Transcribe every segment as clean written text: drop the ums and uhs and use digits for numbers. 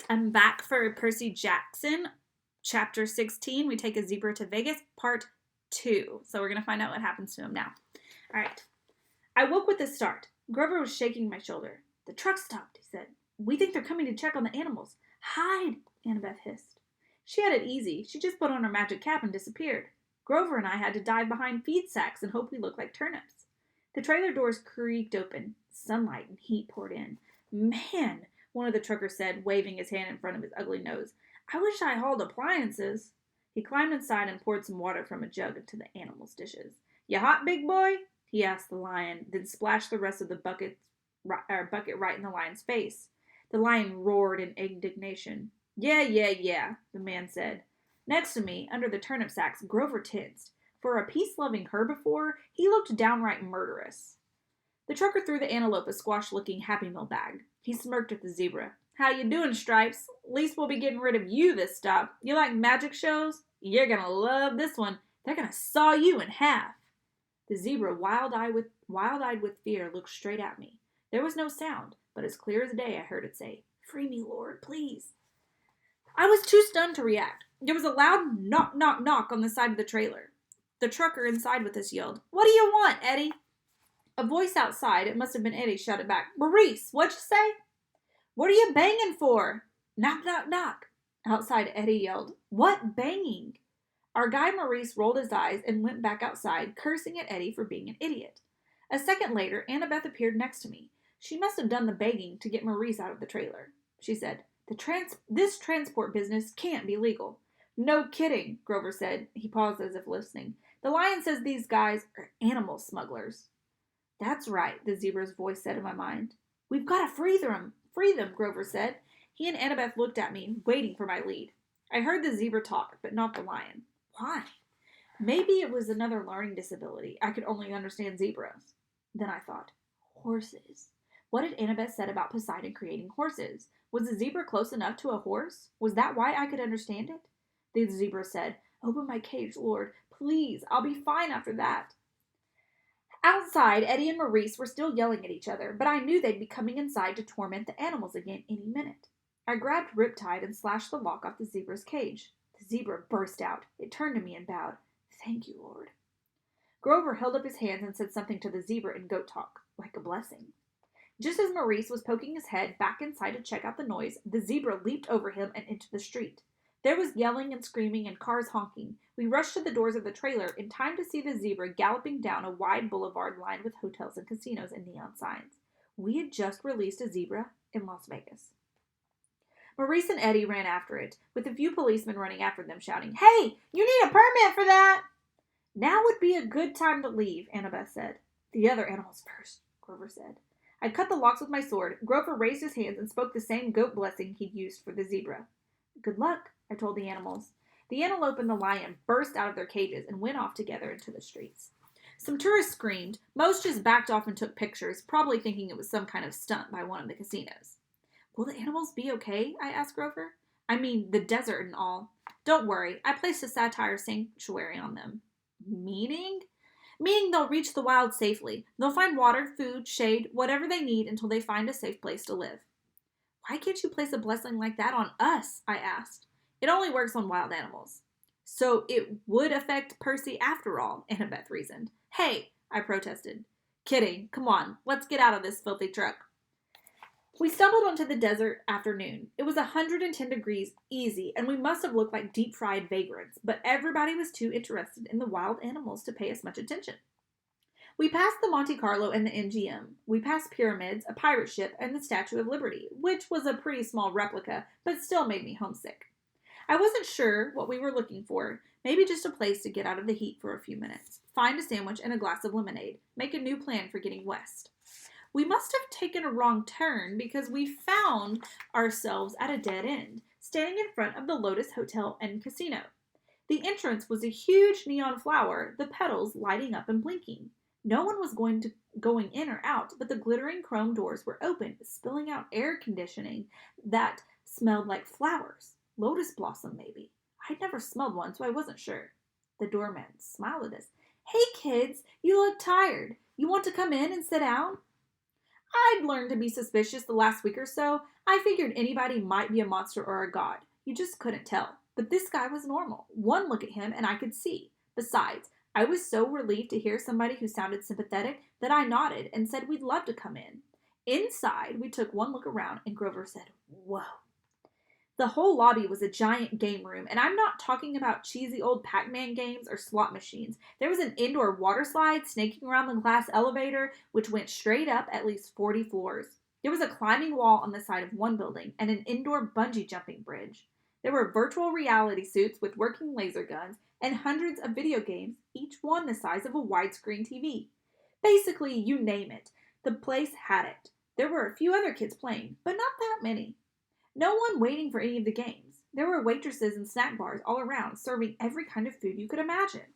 I'm back for Percy Jackson, chapter 16. We take a zebra to Vegas, part 2. So we're going to find out what happens to him now. All right. I woke with a start. Grover was shaking my shoulder. The truck stopped, he said. We think they're coming to check on the animals. Hide, Annabeth hissed. She had it easy. She just put on her magic cap and disappeared. Grover and I had to dive behind feed sacks and hope we looked like turnips. The trailer doors creaked open. Sunlight and heat poured in. Man, one of the truckers said, waving his hand in front of his ugly nose. I wish I hauled appliances. He climbed inside and poured some water from a jug into the animals' dishes. You hot, big boy? He asked the lion, then splashed the rest of the bucket right in the lion's face. The lion roared in indignation. Yeah, the man said. Next to me, under the turnip sacks, Grover tensed. For a peace-loving herbivore, he looked downright murderous. The trucker threw the antelope a squash-looking Happy Meal bag. He smirked at the zebra. How you doing, Stripes? Least we'll be getting rid of you this stop. You like magic shows? You're gonna love this one. They're gonna saw you in half. The zebra, wild-eyed with fear, looked straight at me. There was no sound, but as clear as day I heard it say, Free me, Lord, please. I was too stunned to react. There was a loud knock, knock, knock on the side of the trailer. The trucker inside with us yelled, What do you want, Eddie? A voice outside, it must have been Eddie, shouted back, Maurice, what'd you say? What are you banging for? Knock, knock, knock. Outside, Eddie yelled, What banging? Our guy Maurice rolled his eyes and went back outside, cursing at Eddie for being an idiot. A second later, Annabeth appeared next to me. She must have done the banging to get Maurice out of the trailer. She said, This transport business can't be legal. No kidding, Grover said. He paused as if listening. The lion says these guys are animal smugglers. That's right, the zebra's voice said in my mind. We've got to free them, Grover said. He and Annabeth looked at me, waiting for my lead. I heard the zebra talk, but not the lion. Why? Maybe it was another learning disability. I could only understand zebras. Then I thought, horses. What had Annabeth said about Poseidon creating horses? Was the zebra close enough to a horse? Was that why I could understand it? The zebra said, Open my cage, Lord. Please, I'll be fine after that. Outside, Eddie and Maurice were still yelling at each other, but I knew they'd be coming inside to torment the animals again any minute. I grabbed Riptide and slashed the lock off the zebra's cage. The zebra burst out. It turned to me and bowed. Thank you, Lord. Grover held up his hands and said something to the zebra in goat talk, like a blessing. Just as Maurice was poking his head back inside to check out the noise, the zebra leaped over him and into the street. There was yelling and screaming and cars honking. We rushed to the doors of the trailer in time to see the zebra galloping down a wide boulevard lined with hotels and casinos and neon signs. We had just released a zebra in Las Vegas. Maurice and Eddie ran after it, with a few policemen running after them, shouting, Hey, you need a permit for that! Now would be a good time to leave, Annabeth said. The other animals first, Grover said. I cut the locks with my sword. Grover raised his hands and spoke the same goat blessing he'd used for the zebra. Good luck, I told the animals. The antelope and the lion burst out of their cages and went off together into the streets. Some tourists screamed. Most just backed off and took pictures, probably thinking it was some kind of stunt by one of the casinos. Will the animals be okay? I asked Grover. I mean, the desert and all. Don't worry, I placed a satire sanctuary on them. Meaning? Meaning they'll reach the wild safely. They'll find water, food, shade, whatever they need until they find a safe place to live. Why can't you place a blessing like that on us? I asked. It only works on wild animals. So it would affect Percy after all, Annabeth reasoned. Hey, I protested. Kidding. Come on, let's get out of this filthy truck. We stumbled onto the desert afternoon. It was 110 degrees easy, and we must have looked like deep-fried vagrants, but everybody was too interested in the wild animals to pay us much attention. We passed the Monte Carlo and the MGM. We passed pyramids, a pirate ship, and the Statue of Liberty, which was a pretty small replica, but still made me homesick. I wasn't sure what we were looking for. Maybe just a place to get out of the heat for a few minutes, find a sandwich and a glass of lemonade, make a new plan for getting west. We must have taken a wrong turn because we found ourselves at a dead end, standing in front of the Lotus Hotel and Casino. The entrance was a huge neon flower, the petals lighting up and blinking. No one was going in or out, but the glittering chrome doors were open, spilling out air conditioning that smelled like flowers. Lotus blossom, maybe. I'd never smelled one, so I wasn't sure. The doorman smiled at us. Hey, kids, you look tired. You want to come in and sit down? I'd learned to be suspicious the last week or so. I figured anybody might be a monster or a god. You just couldn't tell. But this guy was normal. One look at him and I could see. Besides, I was so relieved to hear somebody who sounded sympathetic that I nodded and said we'd love to come in. Inside, we took one look around and Grover said, "Whoa." The whole lobby was a giant game room, and I'm not talking about cheesy old Pac-Man games or slot machines. There was an indoor water slide snaking around the glass elevator, which went straight up at least 40 floors. There was a climbing wall on the side of one building and an indoor bungee jumping bridge. There were virtual reality suits with working laser guns and hundreds of video games, each one the size of a widescreen TV. Basically, you name it, the place had it. There were a few other kids playing, but not that many. No one waiting for any of the games. There were waitresses and snack bars all around, serving every kind of food you could imagine.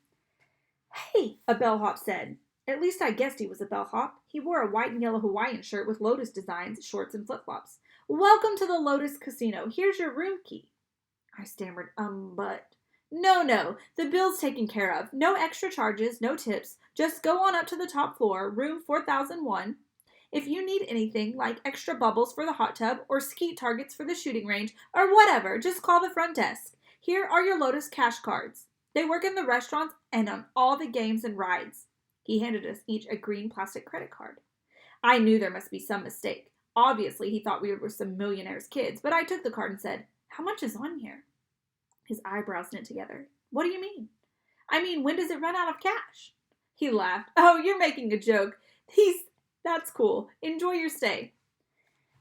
"Hey," a bellhop said. At least I guessed he was a bellhop. He wore a white and yellow Hawaiian shirt with lotus designs, shorts, and flip-flops. "Welcome to the Lotus Casino. Here's your room key." I stammered, but... No, the bill's taken care of. No extra charges, no tips. Just go on up to the top floor, room 4001. If you need anything, like extra bubbles for the hot tub, or skeet targets for the shooting range, or whatever, just call the front desk. Here are your Lotus cash cards. They work in the restaurants and on all the games and rides." He handed us each a green plastic credit card. I knew there must be some mistake. Obviously, he thought we were some millionaire's kids, but I took the card and said, "How much is on here?" His eyebrows knit together. "What do you mean?" "I mean, when does it run out of cash?" He laughed. "Oh, you're making a joke. That's cool. Enjoy your stay."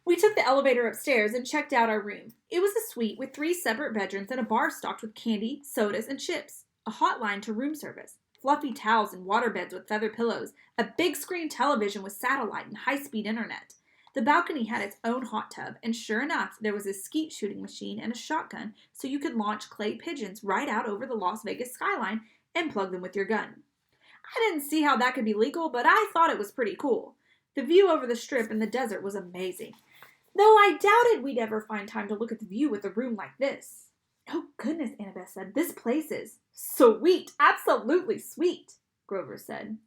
We took the elevator upstairs and checked out our room. It was a suite with 3 separate bedrooms and a bar stocked with candy, sodas, and chips. A hotline to room service. Fluffy towels and water beds with feather pillows. A big screen television with satellite and high-speed internet. The balcony had its own hot tub, and sure enough, there was a skeet shooting machine and a shotgun so you could launch clay pigeons right out over the Las Vegas skyline and plug them with your gun. I didn't see how that could be legal, but I thought it was pretty cool. The view over the strip and the desert was amazing, though I doubted we'd ever find time to look at the view with a room like this. "Oh goodness," Annabeth said, "this place is sweet, absolutely sweet," Grover said.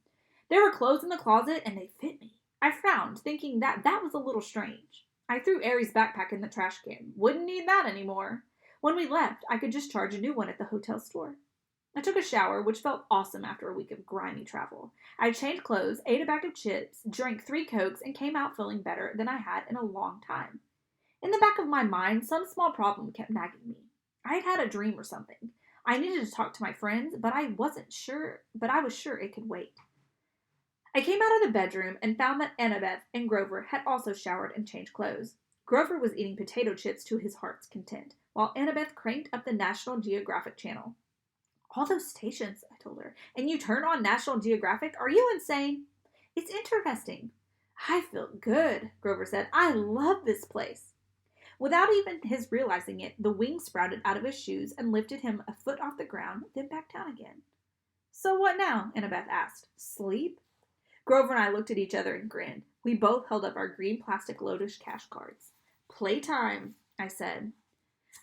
There were clothes in the closet and they fit me. I frowned, thinking that was a little strange. I threw Aries' backpack in the trash can. Wouldn't need that anymore. When we left, I could just charge a new one at the hotel store. I took a shower, which felt awesome after a week of grimy travel. I changed clothes, ate a bag of chips, drank 3 Cokes, and came out feeling better than I had in a long time. In the back of my mind, some small problem kept nagging me. I had had a dream or something. I needed to talk to my friends, but I was sure it could wait. I came out of the bedroom and found that Annabeth and Grover had also showered and changed clothes. Grover was eating potato chips to his heart's content, while Annabeth cranked up the National Geographic channel. "All those stations," I told her, "and you turn on National Geographic? Are you insane?" "It's interesting." "I feel good," Grover said. "I love this place." Without even his realizing it, the wings sprouted out of his shoes and lifted him a foot off the ground, then back down again. "So what now?" Annabeth asked. "Sleep?" Grover and I looked at each other and grinned. We both held up our green plastic Lotus cash cards. "Playtime," I said.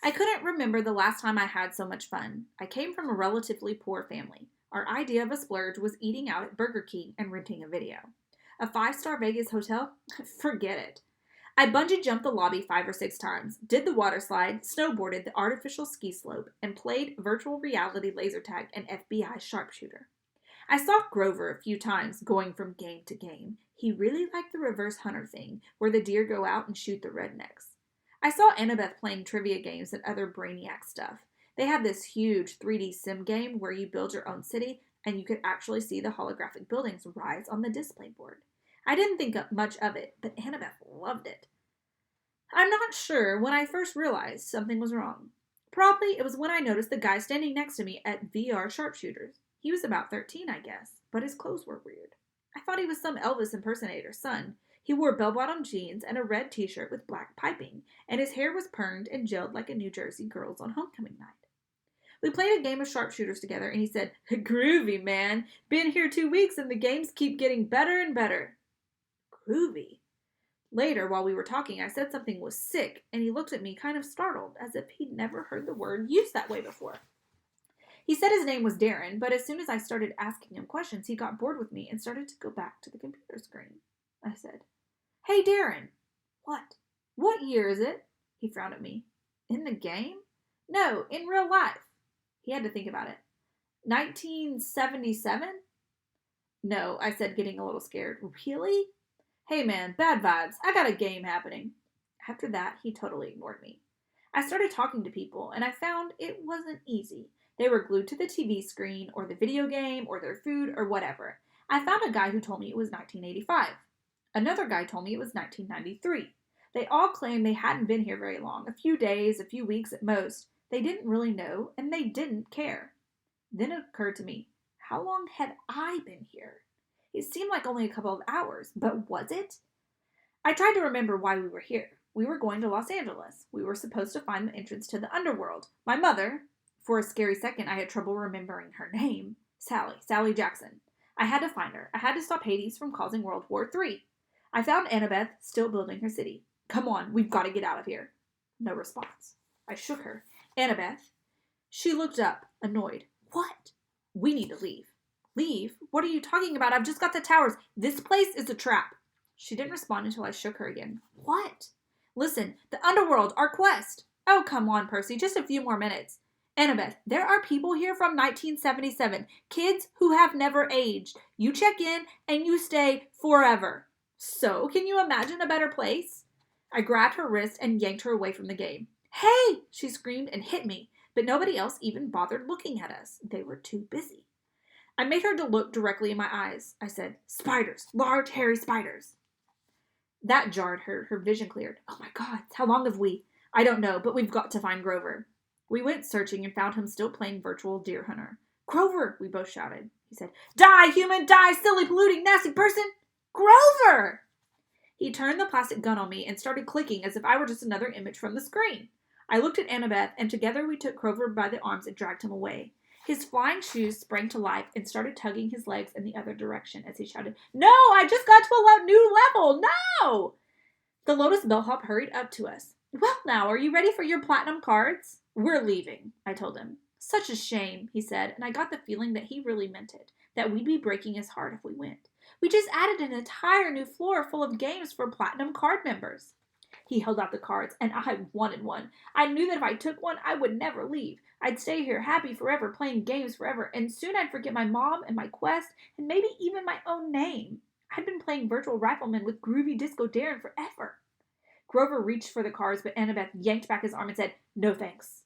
I couldn't remember the last time I had so much fun. I came from a relatively poor family. Our idea of a splurge was eating out at Burger King and renting a video. A 5-star Vegas hotel? Forget it. I bungee jumped the lobby 5 or 6 times, did the water slide, snowboarded the artificial ski slope, and played virtual reality laser tag and FBI sharpshooter. I saw Grover a few times going from game to game. He really liked the reverse hunter thing, where the deer go out and shoot the rednecks. I saw Annabeth playing trivia games and other brainiac stuff. They had this huge 3D sim game where you build your own city and you could actually see the holographic buildings rise on the display board. I didn't think much of it, but Annabeth loved it. I'm not sure when I first realized something was wrong. Probably it was when I noticed the guy standing next to me at VR Sharpshooters. He was about 13, I guess, but his clothes were weird. I thought he was some Elvis impersonator's son. He wore bell-bottom jeans and a red t-shirt with black piping, and his hair was permed and gelled like a New Jersey girl's on homecoming night. We played a game of sharpshooters together, and he said, "Groovy, man. Been here 2 weeks, and the games keep getting better and better." Groovy. Later, while we were talking, I said something was sick, and he looked at me kind of startled, as if he'd never heard the word used that way before. He said his name was Darren, but as soon as I started asking him questions, he got bored with me and started to go back to the computer screen. I said, Hey, Darren. What? What year is it? He frowned at me. In the game? No, in real life. He had to think about it. 1977? No, I said, getting a little scared. Really? Hey man, bad vibes. I got a game happening. After that, he totally ignored me. I started talking to people, and I found it wasn't easy. They were glued to the TV screen, or the video game, or their food, or whatever. I found a guy who told me it was 1985. Another guy told me it was 1993. They all claimed they hadn't been here very long, a few days, a few weeks at most. They didn't really know, and they didn't care. Then it occurred to me, how long had I been here? It seemed like only a couple of hours, but was it? I tried to remember why we were here. We were going to Los Angeles. We were supposed to find the entrance to the underworld. My mother, for a scary second I had trouble remembering her name, Sally Jackson. I had to find her. I had to stop Hades from causing World War III. I found Annabeth still building her city. Come on, we've got to get out of here. No response. I shook her. Annabeth. She looked up, annoyed. What? We need to leave. Leave? What are you talking about? I've just got the towers. This place is a trap. She didn't respond until I shook her again. What? Listen, the underworld, our quest. Oh, come on, Percy, just a few more minutes. Annabeth, there are people here from 1977, kids who have never aged. You check in and you stay forever. So, can you imagine a better place? I grabbed her wrist and yanked her away from the game. Hey, she screamed and hit me, but nobody else even bothered looking at us. They were too busy. I made her to look directly in my eyes. I said, spiders, large, hairy spiders. That jarred her. Her vision cleared. Oh my God, how long have we? I don't know, but we've got to find Grover. We went searching and found him still playing virtual deer hunter. Grover, we both shouted. He said, die, human, die, silly, polluting, nasty person. Grover! He turned the plastic gun on me and started clicking as if I were just another image from the screen. I looked at Annabeth, and together we took Grover by the arms and dragged him away. His flying shoes sprang to life and started tugging his legs in the other direction as he shouted, no, I just got to a new level, no! The Lotus bellhop hurried up to us. Well now, are you ready for your platinum cards? We're leaving, I told him. Such a shame, he said, and I got the feeling that he really meant it, that we'd be breaking his heart if we went. We just added an entire new floor full of games for platinum card members. He held out the cards, and I wanted one. I knew that if I took one, I would never leave. I'd stay here happy forever, playing games forever, and soon I'd forget my mom and my quest, and maybe even my own name. I'd been playing Virtual Rifleman with Groovy Disco Darren forever. Grover reached for the cards, but Annabeth yanked back his arm and said, no thanks.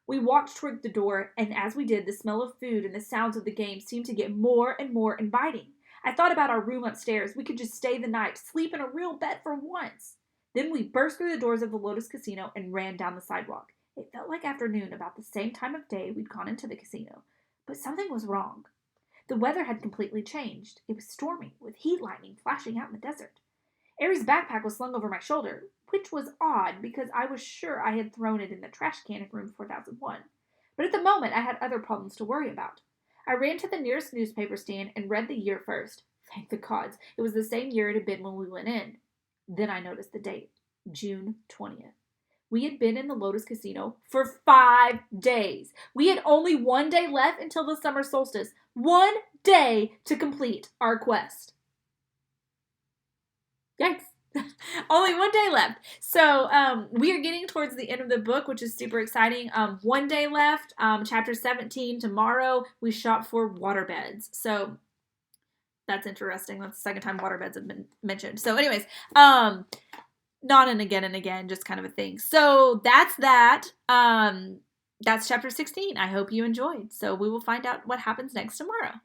We walked toward the door, and as we did, the smell of food and the sounds of the game seemed to get more and more inviting. I thought about our room upstairs. We could just stay the night, sleep in a real bed for once. Then we burst through the doors of the Lotus Casino and ran down the sidewalk. It felt like afternoon, about the same time of day we'd gone into the casino. But something was wrong. The weather had completely changed. It was stormy, with heat lightning flashing out in the desert. Aries' backpack was slung over my shoulder, which was odd because I was sure I had thrown it in the trash can in room 4001. But at the moment, I had other problems to worry about. I ran to the nearest newspaper stand and read the year first. Thank the gods, it was the same year it had been when we went in. Then I noticed the date, June 20th. We had been in the Lotus Casino for 5 days. We had only 1 day left until the summer solstice. 1 day to complete our quest. Yikes. Only 1 day left. So we are getting towards the end of the book, which is super exciting. 1 day left. Chapter 17 tomorrow. We shop for waterbeds. So that's interesting. That's the second time waterbeds have been mentioned. So anyways, not and again, just kind of a thing. So that's that. That's chapter 16. I hope you enjoyed. So we will find out what happens next tomorrow.